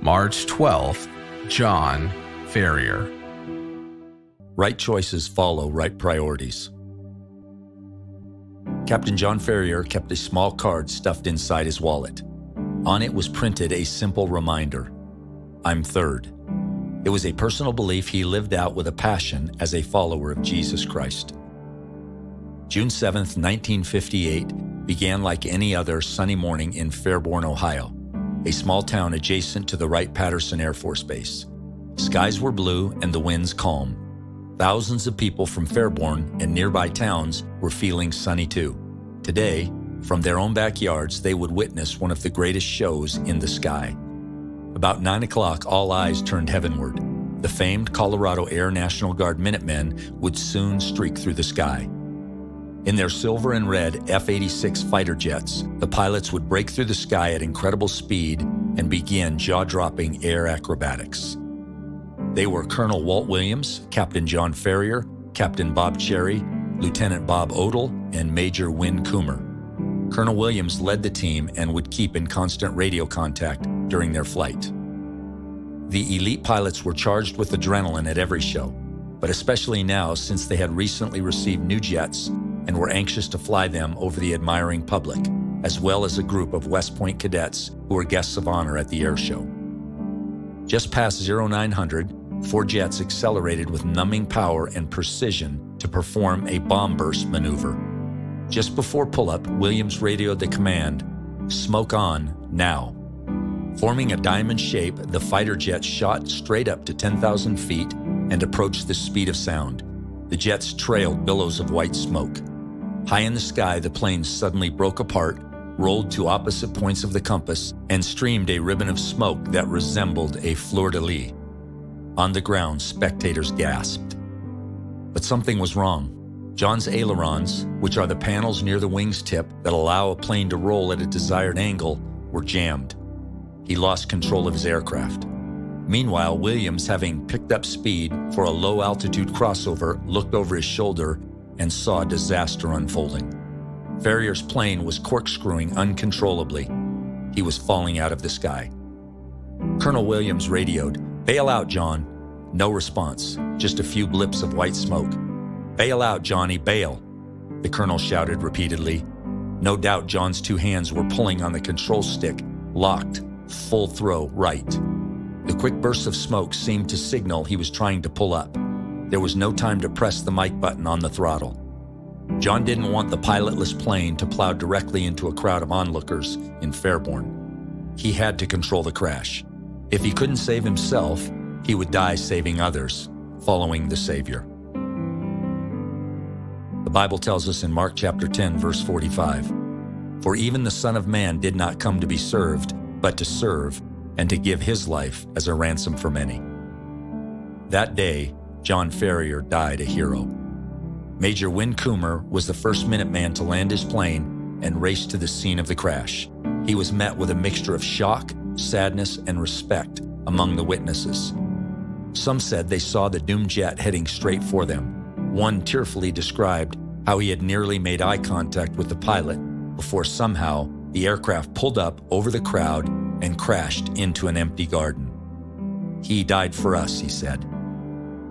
March 12th, John Ferrier. Right choices follow right priorities. Captain John Ferrier kept a small card stuffed inside his wallet. On it was printed a simple reminder: I'm third. It was a personal belief he lived out with a passion as a follower of Jesus Christ. June 7th, 1958 began like any other sunny morning in Fairborn, Ohio, a small town adjacent to the Wright-Patterson Air Force Base. Skies were blue and the winds calm. Thousands of people from Fairborn and nearby towns were feeling sunny too. Today, from their own backyards, they would witness one of the greatest shows in the sky. About 9 o'clock, all eyes turned heavenward. The famed Colorado Air National Guard Minutemen would soon streak through the sky. In their silver and red F-86 fighter jets, the pilots would break through the sky at incredible speed and begin jaw-dropping air acrobatics. They were Colonel Walt Williams, Captain John Ferrier, Captain Bob Cherry, Lieutenant Bob Odell, and Major Win Coomer. Colonel Williams led the team and would keep in constant radio contact during their flight. The elite pilots were charged with adrenaline at every show, but especially now since they had recently received new jets and were anxious to fly them over the admiring public, as well as a group of West Point cadets who were guests of honor at the air show. Just past 0900, 4 jets accelerated with numbing power and precision to perform a bomb burst maneuver. Just before pull-up, Williams radioed the command, "Smoke on, now." Forming a diamond shape, the fighter jets shot straight up to 10,000 feet and approached the speed of sound. The jets trailed billows of white smoke. High in the sky, the planes suddenly broke apart, rolled to opposite points of the compass, and streamed a ribbon of smoke that resembled a fleur-de-lis. On the ground, spectators gasped. But something was wrong. John's ailerons, which are the panels near the wing's tip that allow a plane to roll at a desired angle, were jammed. He lost control of his aircraft. Meanwhile, Williams, having picked up speed for a low-altitude crossover, looked over his shoulder and saw disaster unfolding. Ferrier's plane was corkscrewing uncontrollably. He was falling out of the sky. Colonel Williams radioed, "Bail out, John." No response, just a few blips of white smoke. "Bail out, Johnny, bail," the colonel shouted repeatedly. No doubt John's 2 hands were pulling on the control stick, locked, full throw right. The quick bursts of smoke seemed to signal he was trying to pull up. There was no time to press the mic button on the throttle. John didn't want the pilotless plane to plow directly into a crowd of onlookers in Fairborn. He had to control the crash. If he couldn't save himself, he would die saving others, following the Savior. The Bible tells us in Mark chapter 10, verse 45, "For even the Son of Man did not come to be served, but to serve, and to give his life as a ransom for many." That day, John Ferrier died a hero. Major Win Coomer was the first Minuteman to land his plane and race to the scene of the crash. He was met with a mixture of shock, sadness, and respect among the witnesses. Some said they saw the doomed jet heading straight for them. One tearfully described how he had nearly made eye contact with the pilot before somehow the aircraft pulled up over the crowd and crashed into an empty garden. "He died for us," he said.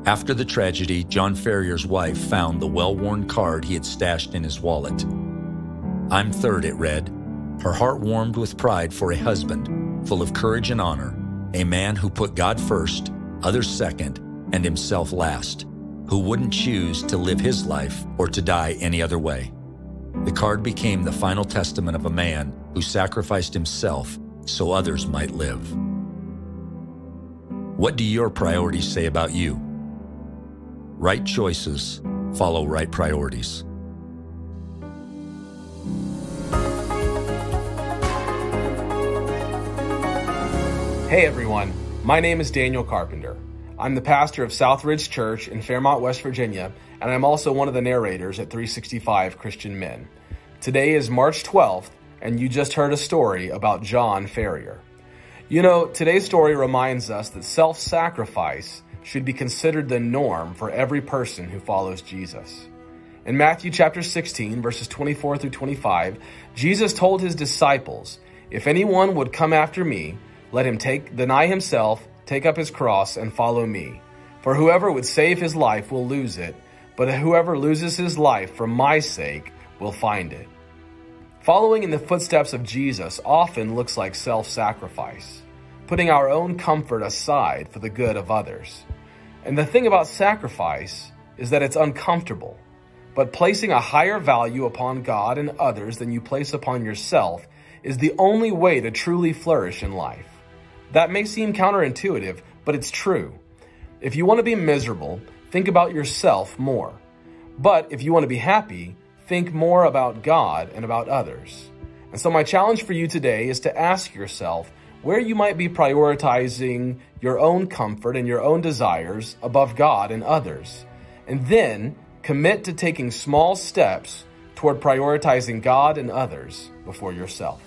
After the tragedy, John Ferrier's wife found the well-worn card he had stashed in his wallet. "I'm third," it read. Her heart warmed with pride for a husband full of courage and honor, a man who put God first, others second, and himself last, who wouldn't choose to live his life or to die any other way. The card became the final testament of a man who sacrificed himself so others might live. What do your priorities say about you? Right choices follow right priorities. Hey everyone, my name is Daniel Carpenter. I'm the pastor of Southridge Church in Fairmont, West Virginia, and I'm also one of the narrators at 365 Christian Men. Today is March 12th, and you just heard a story about John Ferrier. You know, today's story reminds us that self-sacrifice should be considered the norm for every person who follows Jesus. In Matthew chapter 16, verses 24 through 25, Jesus told his disciples, "If anyone would come after me, Let him deny himself, take up his cross, and follow me. For whoever would save his life will lose it, but whoever loses his life for my sake will find it. Following in the footsteps of Jesus often looks like self-sacrifice, putting our own comfort aside for the good of others. And the thing about sacrifice is that it's uncomfortable, but placing a higher value upon God and others than you place upon yourself is the only way to truly flourish in life. That may seem counterintuitive, but it's true. If you want to be miserable, think about yourself more. But if you want to be happy, think more about God and about others. And so my challenge for you today is to ask yourself where you might be prioritizing your own comfort and your own desires above God and others. And then commit to taking small steps toward prioritizing God and others before yourself.